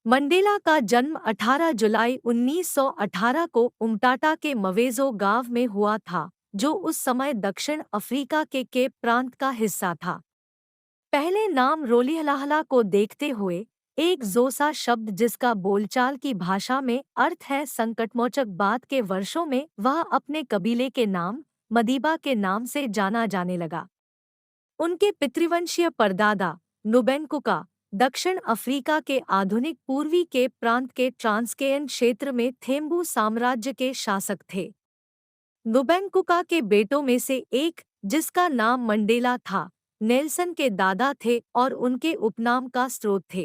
Mandela का जन्म 18 जुलाई 1918 को उमटाटा के मवेज़ो गांव में हुआ था, जो उस समय दक्षिण अफ्रीका के केप प्रांत का हिस्सा था। पहले नाम रोलिहलाहला को देखते हुए, एक जोसा शब्द जिसका बोलचाल की भाषा में अर्थ है संकटमोचक बाद के वर्षों में वह अपने कबीले के नाम मदीबा के नाम से जाना जाने लगा। उनके पितृवंशीय परदादा नुबेंकुका दक्षिण अफ्रीका के आधुनिक पूर्वी केप प्रांत के ट्रांसकेयन क्षेत्र में थेम्बू साम्राज्य के शासक थे। नुबेंकुका के बेटों में से एक, जिसका नाम मंडेला था, नेल्सन के दादा थे और उनके उपनाम का स्रोत थे।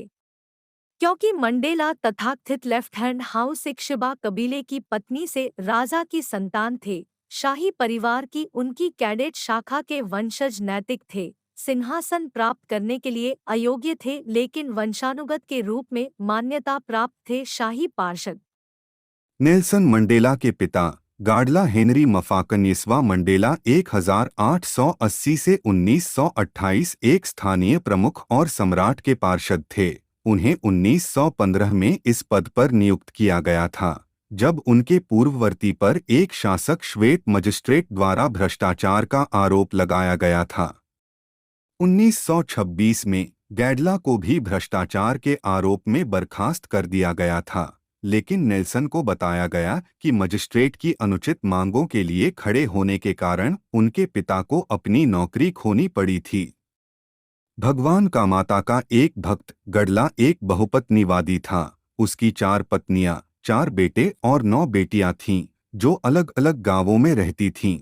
क्योंकि मंडेला तथाकथित लेफ्ट हैंड हाउस इक्शिबा कबीले की पत्नी से राजा की संतान थे, शाही परिवार की उनकी कैडेट शाखा के वंशज नैतिक थे, सिंहासन प्राप्त करने के लिए अयोग्य थे लेकिन वंशानुगत के रूप में मान्यता प्राप्त थे शाही पार्षद। नेल्सन मंडेला के पिता गाडला हेनरी मफाकन्येस्वा मंडेला 1880 से 1928 एक स्थानीय प्रमुख और सम्राट के पार्षद थे। उन्हें 1915 में इस पद पर नियुक्त किया गया था, जब उनके पूर्ववर्ती पर एक शासक श्वेत मजिस्ट्रेट द्वारा भ्रष्टाचार का आरोप लगाया गया था। 1926 में गैडला को भी भ्रष्टाचार के आरोप में बर्खास्त कर दिया गया था, लेकिन नेल्सन को बताया गया कि मजिस्ट्रेट की अनुचित मांगों के लिए खड़े होने के कारण उनके पिता को अपनी नौकरी खोनी पड़ी थी। भगवान का माता का एक भक्त गडला एक बहुपत्नीवादी था। उसकी 4 पत्नियां, 4 बेटे और 9 बेटियां थीं, जो अलग अलग गांवों में रहती थीं।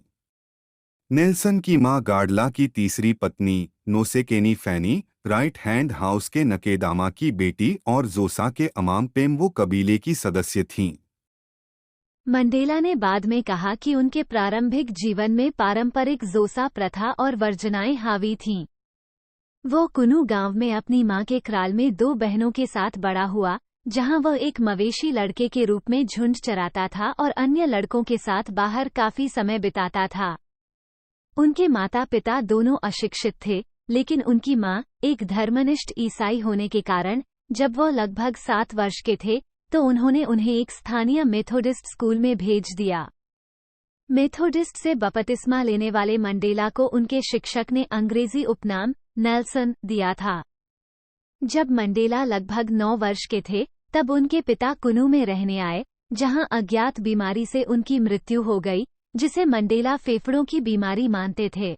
नेल्सन की मां गाडला की तीसरी पत्नी नोसेकेनी फैनी राइट हैंड हाउस के नकेदामा की बेटी और जोसा के अमाम पेम्बो कबीले की सदस्य थीं। मंडेला ने बाद में कहा कि उनके प्रारंभिक जीवन में पारंपरिक जोसा प्रथा और वर्जनाएं हावी थीं। वो कुनू गांव में अपनी मां के क्राल में 2 बहनों के साथ बड़ा हुआ, जहां वह एक मवेशी लड़के के रूप में झुंड चराता था और अन्य लड़कों के साथ बाहर काफी समय बिताता था। उनके माता पिता दोनों अशिक्षित थे, लेकिन उनकी मां एक धर्मनिष्ठ ईसाई होने के कारण जब वह लगभग 7 वर्ष के थे तो उन्होंने उन्हें एक स्थानीय मेथोडिस्ट स्कूल में भेज दिया। मेथोडिस्ट से बपतिस्मा लेने वाले मंडेला को उनके शिक्षक ने अंग्रेजी उपनाम नेल्सन दिया था। जब मंडेला लगभग 9 वर्ष के थे तब उनके पिता कुनू में रहने आए, जहां अज्ञात बीमारी से उनकी मृत्यु हो गई, जिसे मंडेला फेफड़ों की बीमारी मानते थे।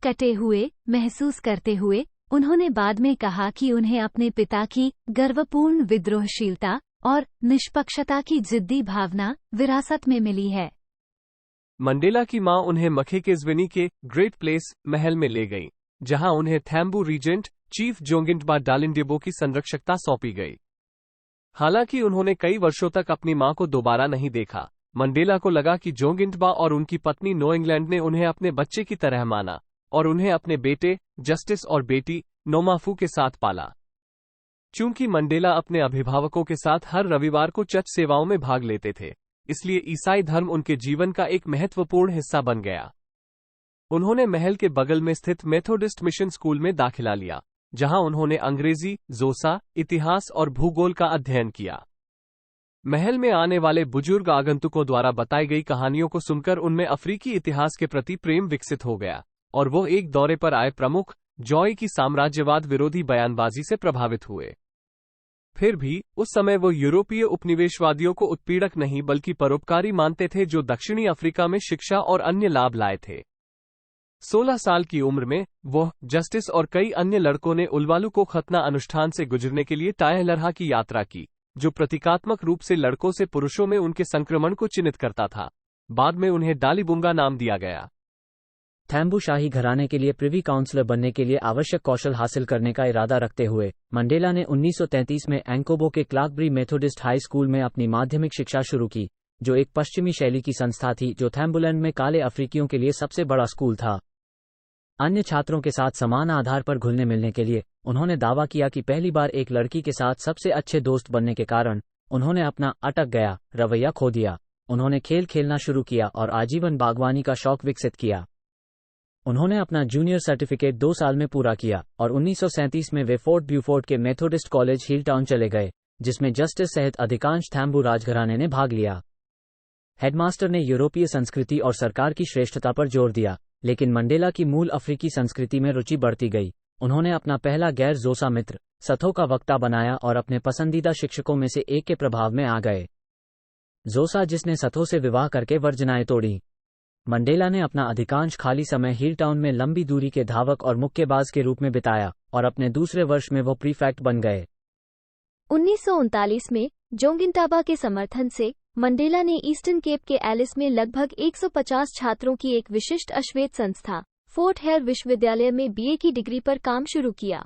कटे हुए महसूस करते हुए उन्होंने बाद में कहा कि उन्हें अपने पिता की गर्वपूर्ण विद्रोहशीलता और निष्पक्षता की जिद्दी भावना विरासत में मिली है। मंडेला की मां उन्हें मखेकेज़्विनी के ग्रेट प्लेस महल में ले गई, जहां उन्हें थैम्बू रीजेंट चीफ जोंगिंटबा डालिंडिबो की संरक्षकता सौंपी गई। हालांकि उन्होंने कई वर्षों तक अपनी मां को दोबारा नहीं देखा। मंडेला को लगा कि जोंगिंटबा और उनकी पत्नी नो इंग्लैंड ने उन्हें अपने बच्चे की तरह माना और उन्हें अपने बेटे जस्टिस और बेटी नोमाफू के साथ पाला। चूंकि मंडेला अपने अभिभावकों के साथ हर रविवार को चर्च सेवाओं में भाग लेते थे, इसलिए ईसाई धर्म उनके जीवन का एक महत्वपूर्ण हिस्सा बन गया। उन्होंने महल के बगल में स्थित मेथोडिस्ट मिशन स्कूल में दाखिला लिया, जहां उन्होंने अंग्रेजी, जोसा, इतिहास और भूगोल का अध्ययन किया। महल में आने वाले बुजुर्ग आगंतुकों द्वारा बताई गई कहानियों को सुनकर उनमें अफ्रीकी इतिहास के प्रति प्रेम विकसित हो गया और वो एक दौरे पर आए प्रमुख जॉय की साम्राज्यवाद विरोधी बयानबाजी से प्रभावित हुए। फिर भी उस समय वो यूरोपीय उपनिवेशवादियों को उत्पीड़क नहीं बल्कि परोपकारी मानते थे, जो दक्षिणी अफ्रीका में शिक्षा और अन्य लाभ लाए थे। 16 साल की उम्र में वह, जस्टिस और कई अन्य लड़कों ने उलवालू को खतना अनुष्ठान से गुजरने के लिए टायलरहा की यात्रा की, जो प्रतीकात्मक रूप से लड़कों से पुरुषों में उनके संक्रमण को चिन्हित करता था। बाद में उन्हें डालीबुंगा नाम दिया गया। थैम्बू शाही घराने के लिए प्रिवी काउंसलर बनने के लिए आवश्यक कौशल हासिल करने का इरादा रखते हुए मंडेला ने 1933 में एंकोबो के क्लार्कबरी मेथोडिस्ट हाई स्कूल में अपनी माध्यमिक शिक्षा शुरू की, जो एक पश्चिमी शैली की संस्था थी जो थैम्बूलैंड में काले अफ्रीकियों के लिए सबसे बड़ा स्कूल था। अन्य छात्रों के साथ समान आधार पर घुलने मिलने के लिए उन्होंने दावा किया कि पहली बार एक लड़की के साथ सबसे अच्छे दोस्त बनने के कारण उन्होंने अपना अटक गया रवैया खो दिया। उन्होंने खेल खेलना शुरू किया और आजीवन बागवानी का शौक विकसित किया। उन्होंने अपना जूनियर सर्टिफिकेट 2 साल में पूरा किया और 1937 में वे फोर्ट ब्यूफोर्ट के मेथोडिस्ट कॉलेज हील टाउन चले गए, जिसमें जस्टिस सहित अधिकांश थैम्बू राजघराने ने भाग लिया। हेडमास्टर ने यूरोपीय संस्कृति और सरकार की श्रेष्ठता पर जोर दिया, लेकिन मंडेला की मूल अफ्रीकी संस्कृति में रुचि बढ़ती गई। उन्होंने अपना पहला गैर जोसा मित्र सथो का वक्ता बनाया और अपने पसंदीदा शिक्षकों में से एक के प्रभाव में आ गए। जोसा, जिसने सथो से विवाह करके वर्जनाएं तोड़ी। मंडेला ने अपना अधिकांश खाली समय हिल टाउन में लंबी दूरी के धावक और मुक्केबाज के रूप में बिताया और अपने दूसरे वर्ष में वो प्रीफेक्ट बन गए। 1939 में जोंगिंटाबा के समर्थन से मंडेला ने ईस्टर्न केप के एलिस में लगभग 150 छात्रों की एक विशिष्ट अश्वेत संस्था फोर्ट हेयर विश्वविद्यालय में बीए की डिग्री पर काम शुरू किया।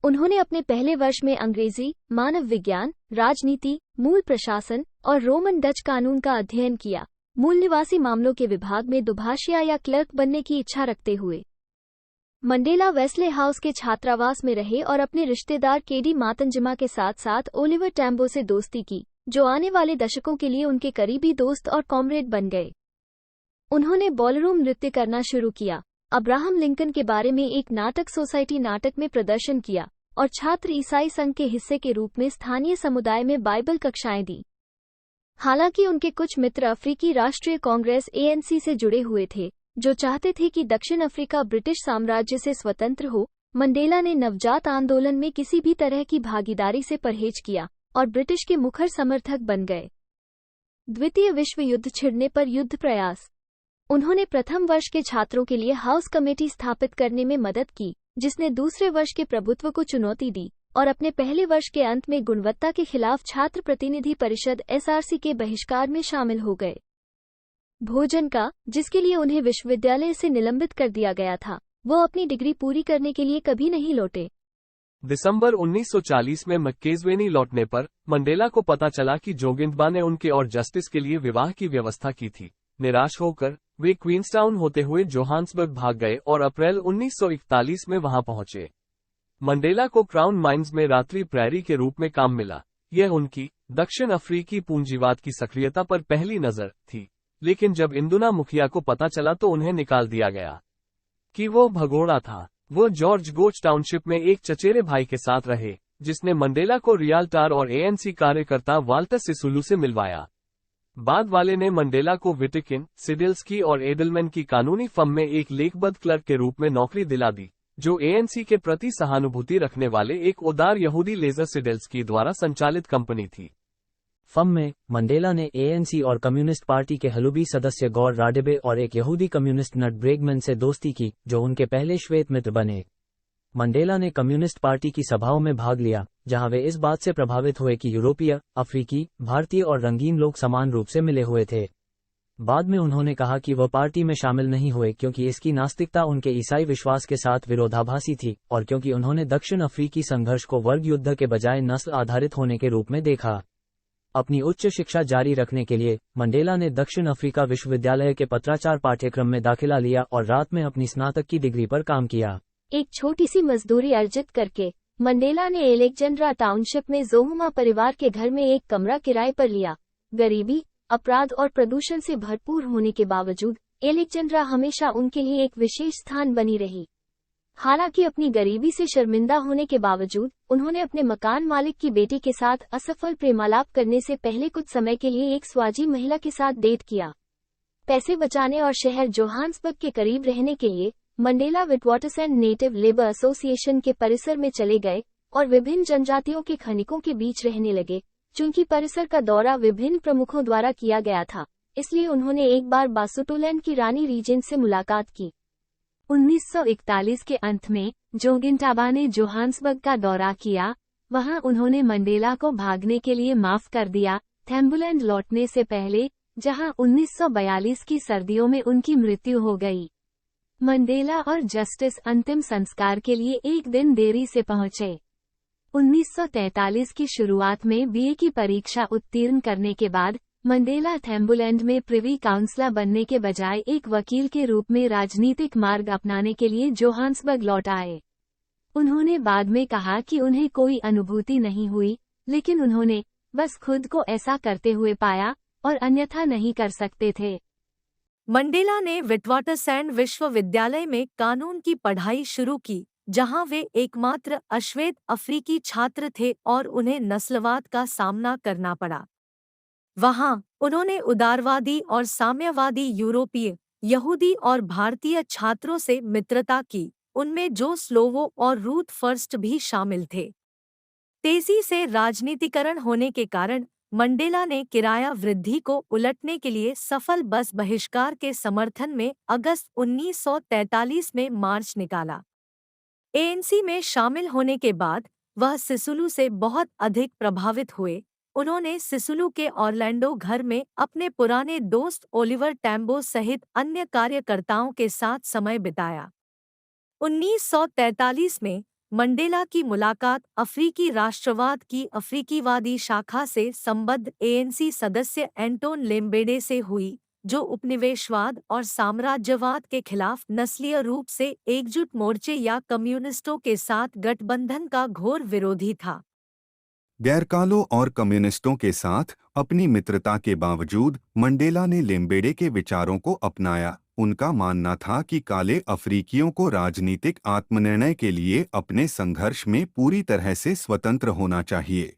उन्होंने अपने पहले वर्ष में अंग्रेजी, मानव विज्ञान, राजनीति, मूल प्रशासन और रोमन डच कानून का अध्ययन किया। मूल निवासी मामलों के विभाग में दुभाषिया या क्लर्क बनने की इच्छा रखते हुए मंडेला वेस्ले हाउस के छात्रावास में रहे और अपने रिश्तेदार केडी मातंजिमा के साथ साथ ओलिवर टैम्बो से दोस्ती की, जो आने वाले दशकों के लिए उनके करीबी दोस्त और कॉमरेड बन गए। उन्होंने बॉलरूम नृत्य करना शुरू किया, अब्राहम लिंकन के बारे में एक नाटक सोसाइटी नाटक में प्रदर्शन किया और छात्र ईसाई संघ के हिस्से के रूप में स्थानीय समुदाय में बाइबल कक्षाएं दी। हालांकि उनके कुछ मित्र अफ्रीकी राष्ट्रीय कांग्रेस ANC से जुड़े हुए थे, जो चाहते थे कि दक्षिण अफ्रीका ब्रिटिश साम्राज्य से स्वतंत्र हो। मंडेला ने नवजात आंदोलन में किसी भी तरह की भागीदारी से परहेज किया और ब्रिटिश के मुखर समर्थक बन गए। द्वितीय विश्व युद्ध छिड़ने पर युद्ध प्रयास। उन्होंने प्रथम वर्ष के छात्रों के लिए हाउस कमेटी स्थापित करने में मदद की, जिसने दूसरे वर्ष के प्रभुत्व को चुनौती दी, और अपने पहले वर्ष के अंत में गुणवत्ता के खिलाफ छात्र प्रतिनिधि परिषद SRC के बहिष्कार में शामिल हो गए। भोजन का, जिसके लिए उन्हें विश्वविद्यालय से निलंबित कर दिया गया था, वो अपनी डिग्री पूरी करने के लिए कभी नहीं लौटे। दिसंबर 1940 में मक्केज़वेनी लौटने पर मंडेला को पता चला कि जोगिंतबा ने उनके और जस्टिस के लिए विवाह की व्यवस्था की थी। निराश होकर वे क्वींसटाउन होते हुए जोहान्सबर्ग भाग गए और अप्रैल 1941 में वहां पहुंचे। मंडेला को क्राउन माइंस में रात्रि प्रैरी के रूप में काम मिला। यह उनकी दक्षिण अफ्रीकी पूंजीवाद की सक्रियता पर पहली नजर थी, लेकिन जब इंदुना मुखिया को पता चला तो उन्हें निकाल दिया गया कि वो भगोड़ा था। वो जॉर्ज गोच टाउनशिप में एक चचेरे भाई के साथ रहे, जिसने मंडेला को रियाल्टार और ANC कार्यकर्ता वाल्टर सिसुलू से मिलवाया। बाद वाले ने मंडेला को विटिकिन, सिडिल्स्की और एडलमैन की कानूनी फर्म में एक लेखबद्ध क्लर्क के रूप में नौकरी दिला दी, जो ANC के प्रति सहानुभूति रखने वाले एक उदार यहूदी लेजर सिडिल्स्की द्वारा संचालित कंपनी थी। फर्म में मंडेला ने ANC और कम्युनिस्ट पार्टी के हलुबी सदस्य गौर राडेबे और एक यहूदी कम्युनिस्ट नट ब्रेगमैन से दोस्ती की, जो उनके पहले श्वेत मित्र बने। मंडेला ने कम्युनिस्ट पार्टी की सभाओं में भाग लिया, जहां वे इस बात से प्रभावित हुए कि यूरोपीय, अफ्रीकी, भारतीय और रंगीन लोग समान रूप से मिले हुए थे। बाद में उन्होंने कहा कि वह पार्टी में शामिल नहीं हुए क्योंकि इसकी नास्तिकता उनके ईसाई विश्वास के साथ विरोधाभासी थी और क्योंकि उन्होंने दक्षिण अफ्रीकी संघर्ष को वर्ग युद्ध के बजाय नस्ल आधारित होने के रूप में देखा। अपनी उच्च शिक्षा जारी रखने के लिए मंडेला ने दक्षिण अफ्रीका विश्वविद्यालय के पत्राचार पाठ्यक्रम में दाखिला लिया और रात में अपनी स्नातक की डिग्री पर काम किया। एक छोटी सी मजदूरी अर्जित करके मंडेला ने एलेक्जेंड्रा टाउनशिप में जोहुमा परिवार के घर में एक कमरा किराए पर लिया। गरीबी, अपराध और प्रदूषण से भरपूर होने के बावजूद एलेक्जेंड्रा हमेशा उनके लिए एक विशेष स्थान बनी रही। हालांकि अपनी गरीबी से शर्मिंदा होने के बावजूद उन्होंने अपने मकान मालिक की बेटी के साथ असफल प्रेमालाप करने से पहले कुछ समय के लिए एक स्वाजी महिला के साथ डेट किया। पैसे बचाने और शहर जोहान्सबर्ग के करीब रहने के लिए मंडेला विटवाटरसैंड नेटिव लेबर एसोसिएशन के परिसर में चले गए और विभिन्न जनजातियों के खनिकों के बीच रहने लगे। चूंकि परिसर का दौरा विभिन्न प्रमुखों द्वारा किया गया था, इसलिए उन्होंने एक बार बासुटोलैंड की रानी रीजेंट से मुलाकात की। 1941 के अंत में जोगिंटाबा ने जोहान्सबर्ग का दौरा किया। वहां उन्होंने मंडेला को भागने के लिए माफ कर दिया, थैम्बुलैंड लौटने से पहले, जहां 1942 की सर्दियों में उनकी मृत्यु हो गई। मंडेला और जस्टिस अंतिम संस्कार के लिए एक दिन देरी से पहुंचे। 1943 की शुरुआत में बीए की परीक्षा उत्तीर्ण करने के बाद मंडेला थैम्बुलैंड में प्रिवी काउंसलर बनने के बजाय एक वकील के रूप में राजनीतिक मार्ग अपनाने के लिए जोहान्सबर्ग लौट आए। उन्होंने बाद में कहा कि उन्हें कोई अनुभूति नहीं हुई, लेकिन उन्होंने बस खुद को ऐसा करते हुए पाया और अन्यथा नहीं कर सकते थे। मंडेला ने विटवाटरसैंड विश्वविद्यालय में कानून की पढ़ाई शुरू की, जहां वे एकमात्र अश्वेत अफ्रीकी छात्र थे और उन्हें नस्लवाद का सामना करना पड़ा। वहां उन्होंने उदारवादी और साम्यवादी यूरोपीय, यहूदी और भारतीय छात्रों से मित्रता की, उनमें जो स्लोवो और रूथ फर्स्ट भी शामिल थे। तेजी से राजनीतिकरण होने के कारण मंडेला ने किराया वृद्धि को उलटने के लिए सफल बस बहिष्कार के समर्थन में अगस्त 1943 में मार्च निकाला। एएनसी में शामिल होने के बाद वह सिसुलू से बहुत अधिक प्रभावित हुए। उन्होंने सिसुलू के ऑरलैंडो घर में अपने पुराने दोस्त ओलिवर टैम्बो सहित अन्य कार्यकर्ताओं के साथ समय बिताया। 1943 में मंडेला की मुलाकात अफ्रीकी राष्ट्रवाद की अफ्रीकीवादी शाखा से संबद्ध एएनसी सदस्य एंटोन लेम्बेडे से हुई, जो उपनिवेशवाद और साम्राज्यवाद के खिलाफ नस्लीय रूप से एकजुट मोर्चे या कम्युनिस्टों के साथ गठबंधन का घोर विरोधी था। गैरकालों और कम्युनिस्टों के साथ अपनी मित्रता के बावजूद मंडेला ने लेम्बेडे के विचारों को अपनाया। उनका मानना था कि काले अफ्रीकियों को राजनीतिक आत्मनिर्णय के लिए अपने संघर्ष में पूरी तरह से स्वतंत्र होना चाहिए।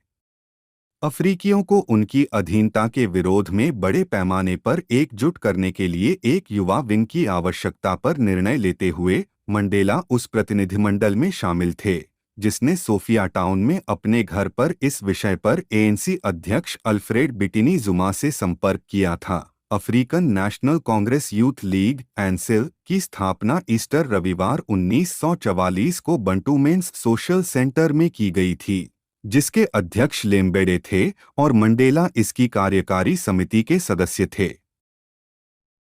अफ्रीकियों को उनकी अधीनता के विरोध में बड़े पैमाने पर एकजुट करने के लिए एक युवा विंग की आवश्यकता पर निर्णय लेते हुए मंडेला उस प्रतिनिधिमंडल में शामिल थे जिसने सोफिया टाउन में अपने घर पर इस विषय पर एएनसी अध्यक्ष अल्फ्रेड बिटिनी जुमा से संपर्क किया था। African National Congress Youth League एनसिल की स्थापना ईस्टर रविवार 1944 को बंटू मेंस सोशल सेंटर में की गई थी, जिसके अध्यक्ष लेम्बेडे थे और मंडेला इसकी कार्यकारी समिति के सदस्य थे।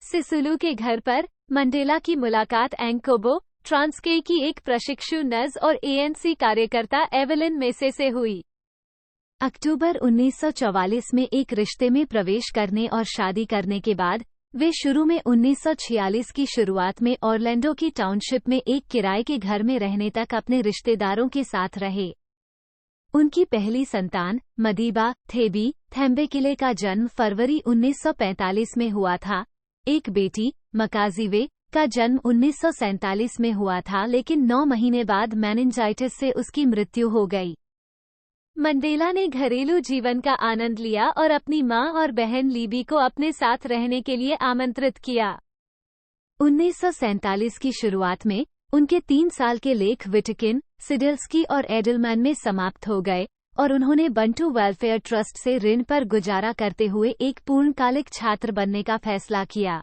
सिसुलू के घर पर मंडेला की मुलाकात एंकोबो, ट्रांसके की एक प्रशिक्षु नर्स और एएनसी कार्यकर्ता एवेलिन मेसे से हुई। अक्टूबर 1944 में एक रिश्ते में प्रवेश करने और शादी करने के बाद वे शुरू में 1946 की शुरुआत में ऑरलैंडो की टाउनशिप में एक किराए के घर में रहने तक अपने रिश्तेदारों के साथ रहे। उनकी पहली संतान मदीबा थेबी थेम्बेकिले का जन्म फरवरी 1945 में हुआ था। एक बेटी मकाजीवे का जन्म 1947 में हुआ था, लेकिन 9 महीने बाद मेनिंजाइटिस से उसकी मृत्यु हो गई। मंडेला ने घरेलू जीवन का आनंद लिया और अपनी मां और बहन लीबी को अपने साथ रहने के लिए आमंत्रित किया। 1947 की शुरुआत में उनके 3 साल के लेख विटकिन, सिडिल्स्की और एडलमैन में समाप्त हो गए और उन्होंने बंटू वेलफेयर ट्रस्ट से ऋण पर गुजारा करते हुए एक पूर्णकालिक छात्र बनने का फैसला किया।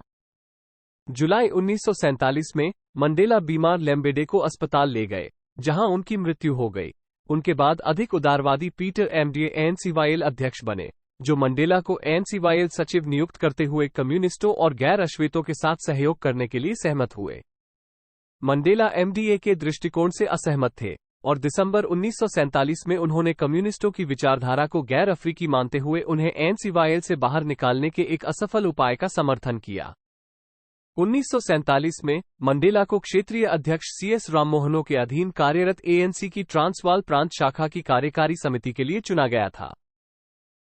जुलाई 1947 में मंडेला बीमार लेम्बेडे को अस्पताल ले गए, जहां उनकी मृत्यु हो गई। उनके बाद अधिक उदारवादी पीटर एमडीए एनसीवाईएल अध्यक्ष बने, जो मंडेला को एनसीवाईएल सचिव नियुक्त करते हुए कम्युनिस्टों और गैर अश्वेतों के साथ सहयोग करने के लिए सहमत हुए। मंडेला एमडीए के दृष्टिकोण से असहमत थे और दिसंबर 1947 में उन्होंने कम्युनिस्टों की विचारधारा को गैर अफ्रीकी मानते हुए उन्हें एनसीवाईएल से बाहर निकालने के एक असफल उपाय का समर्थन किया। 1947 में मंडेला को क्षेत्रीय अध्यक्ष सीएस राममोहनों के अधीन कार्यरत एएनसी की ट्रांसवाल प्रांत शाखा की कार्यकारी समिति के लिए चुना गया था।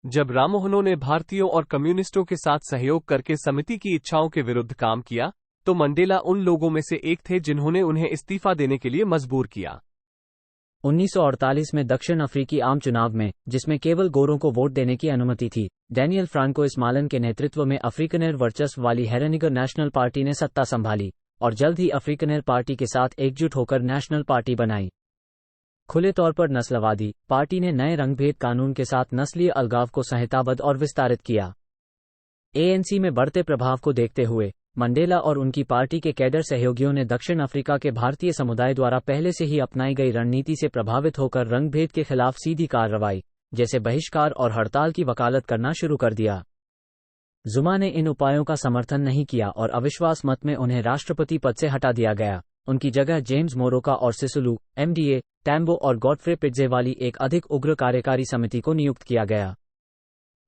जब राममोहनों ने भारतीयों और कम्युनिस्टों के साथ सहयोग करके समिति की इच्छाओं के विरुद्ध काम किया, तो मंडेला उन लोगों में से एक थे जिन्होंने उन्हें इस्तीफा देने के लिए मजबूर किया। 1948 में दक्षिण अफ्रीकी आम चुनाव में, जिसमें केवल गोरों को वोट देने की अनुमति थी, डैनियल फ्रांकोइस मालन के नेतृत्व में अफ्रीकनेर वर्चस्व वाली हेरेनिगर नेशनल पार्टी ने सत्ता संभाली और जल्द ही अफ्रीकनेर पार्टी के साथ एकजुट होकर नेशनल पार्टी बनाई। खुले तौर पर नस्लवादी पार्टी ने नए रंगभेद कानून के साथ नस्लीय अलगाव को संहिताबद्ध और विस्तारित किया। एएनसी में बढ़ते प्रभाव को देखते हुए मंडेला और उनकी पार्टी के कैडर सहयोगियों ने दक्षिण अफ्रीका के भारतीय समुदाय द्वारा पहले से ही अपनाई गई रणनीति से प्रभावित होकर रंगभेद के खिलाफ सीधी कार्रवाई, जैसे बहिष्कार और हड़ताल की वकालत करना शुरू कर दिया। जुमा ने इन उपायों का समर्थन नहीं किया और अविश्वास मत में उन्हें राष्ट्रपति पद से हटा दिया गया। उनकी जगह जेम्स मोरोका और सिसुलू, एमडीए, टैम्बो और गॉडफ्रे पिट्जे वाली एक अधिक उग्र कार्यकारी समिति को नियुक्त किया गया।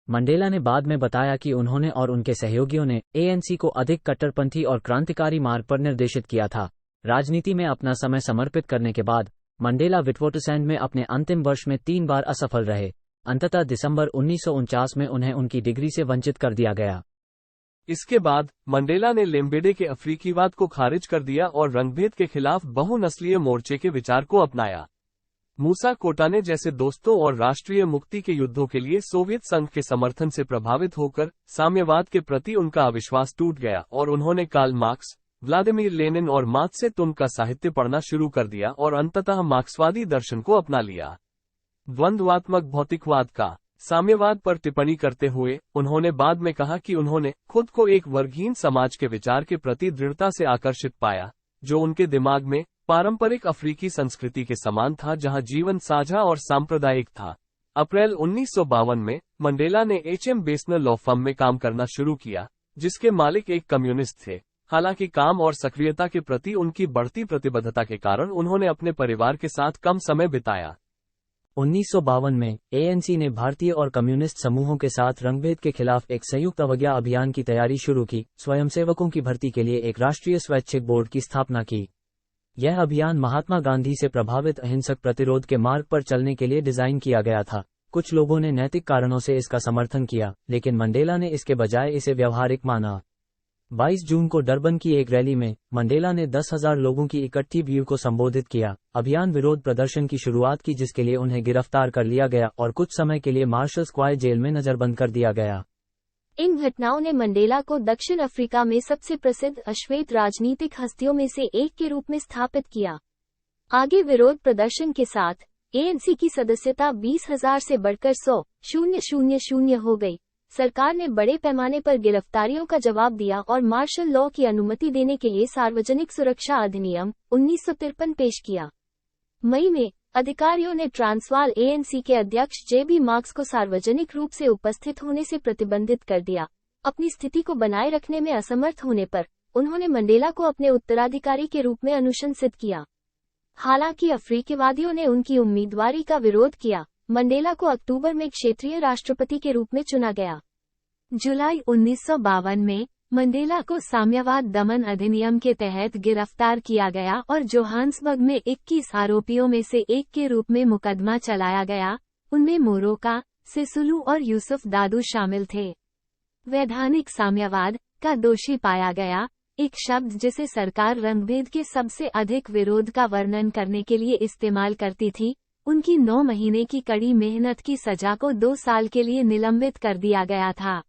मंडेला ने बाद में बताया कि उन्होंने और उनके सहयोगियों ने एएनसी को अधिक कट्टरपंथी और क्रांतिकारी मार्ग पर निर्देशित किया था। राजनीति में अपना समय समर्पित करने के बाद मंडेला विटवाटरसैंड में अपने अंतिम वर्ष में 3 बार असफल रहे। अंततः दिसंबर 1949 में उन्हें उनकी डिग्री से वंचित कर दिया गया। इसके बाद मंडेला ने लेम्बेडे के अफ्रीकीवाद को खारिज कर दिया और रंगभेद के खिलाफ बहुनस्लीय मोर्चे के विचार को अपनाया। मूसा कोटाने जैसे दोस्तों और राष्ट्रीय मुक्ति के युद्धों के लिए सोवियत संघ के समर्थन से प्रभावित होकर साम्यवाद के प्रति उनका अविश्वास टूट गया और उन्होंने कार्ल मार्क्स, व्लादिमीर लेनिन और माओ त्से तुंग का साहित्य पढ़ना शुरू कर दिया और अंततः मार्क्सवादी दर्शन को अपना लिया। द्वंद्वात्मक भौतिकवाद का साम्यवाद पर टिप्पणी करते हुए उन्होंने बाद में कहा कि उन्होंने खुद को एक वर्गहीन समाज के विचार के प्रति दृढ़ता से आकर्षित पाया, जो उनके दिमाग में पारंपरिक अफ्रीकी संस्कृति के समान था, जहां जीवन साझा और सांप्रदायिक था। अप्रैल 1952 में मंडेला ने HM बेसनर लॉ फर्म में काम करना शुरू किया, जिसके मालिक एक कम्युनिस्ट थे। हालांकि काम और सक्रियता के प्रति उनकी बढ़ती प्रतिबद्धता के कारण उन्होंने अपने परिवार के साथ कम समय बिताया। 1952 में ANC ने भारतीय और कम्युनिस्ट समूहों के साथ रंगभेद के खिलाफ एक संयुक्त अवज्ञा अभियान की तैयारी शुरू की, स्वयंसेवकों की भर्ती के लिए एक राष्ट्रीय स्वैच्छिक बोर्ड की स्थापना की। यह अभियान महात्मा गांधी से प्रभावित अहिंसक प्रतिरोध के मार्ग पर चलने के लिए डिजाइन किया गया था। कुछ लोगों ने नैतिक कारणों से इसका समर्थन किया, लेकिन मंडेला ने इसके बजाय इसे व्यावहारिक माना। 22 जून को डरबन की एक रैली में मंडेला ने 10,000 लोगों की इकट्ठी भीड़ को संबोधित किया। अभियान विरोध प्रदर्शन की शुरुआत की, जिसके लिए उन्हें गिरफ्तार कर लिया गया और कुछ समय के लिए मार्शल स्क्वायर जेल में नजरबंद कर दिया गया। इन घटनाओं ने मंडेला को दक्षिण अफ्रीका में सबसे प्रसिद्ध अश्वेत राजनीतिक हस्तियों में से एक के रूप में स्थापित किया। आगे विरोध प्रदर्शन के साथ ANC की सदस्यता 20,000 से बढ़कर 100,000 हो गई। सरकार ने बड़े पैमाने पर गिरफ्तारियों का जवाब दिया और मार्शल लॉ की अनुमति देने के लिए सार्वजनिक सुरक्षा अधिनियम 1953 पेश किया। मई में अधिकारियों ने ट्रांसवाल ANC के अध्यक्ष JB मार्क्स को सार्वजनिक रूप से उपस्थित होने से प्रतिबंधित कर दिया। अपनी स्थिति को बनाए रखने में असमर्थ होने पर उन्होंने मंडेला को अपने उत्तराधिकारी के रूप में अनुशंसित किया। हालांकि अफ्रीकीवादियों ने उनकी उम्मीदवारी का विरोध किया। मंडेला को अक्टूबर में क्षेत्रीय राष्ट्रपति के रूप में चुना गया। जुलाई 1952 में मंडेला को साम्यवाद दमन अधिनियम के तहत गिरफ्तार किया गया और जोहान्सबर्ग में 21 आरोपियों में से एक के रूप में मुकदमा चलाया गया। उनमें मोरोका, सिसुलू और यूसुफ दादू शामिल थे। वैधानिक साम्यवाद का दोषी पाया गया, एक शब्द जिसे सरकार रंगभेद के सबसे अधिक विरोध का वर्णन करने के लिए इस्तेमाल करती थी। उनकी 9 महीने की कड़ी मेहनत की सजा को 2 साल के लिए निलंबित कर दिया गया था।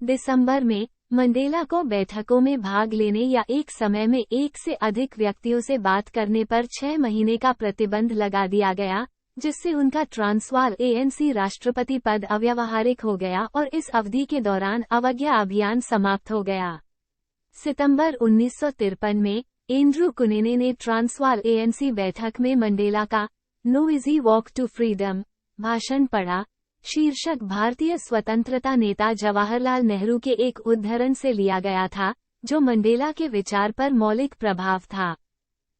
दिसंबर में मंडेला को बैठकों में भाग लेने या एक समय में एक से अधिक व्यक्तियों से बात करने पर 6 महीने का प्रतिबंध लगा दिया गया, जिससे उनका ट्रांसवाल ANC राष्ट्रपति पद अव्यावहारिक हो गया और इस अवधि के दौरान अवज्ञा अभियान समाप्त हो गया। सितंबर 1953 में एंड्रू कुनेने ने ट्रांसवाल ANC बैठक में मंडेला का no easy walk to freedom भाषण पढ़ा। शीर्षक भारतीय स्वतंत्रता नेता जवाहरलाल नेहरू के एक उद्धरण से लिया गया था, जो मंडेला के विचार पर मौलिक प्रभाव था।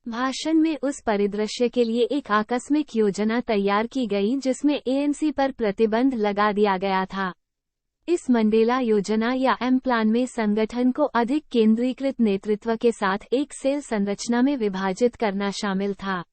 भाषण में उस परिदृश्य के लिए एक आकस्मिक योजना तैयार की गई जिसमें ANC पर प्रतिबंध लगा दिया गया था। इस मंडेला योजना या एम प्लान में संगठन को अधिक केंद्रीकृत नेतृत्व के साथ एक सेल संरचना में विभाजित करना शामिल था।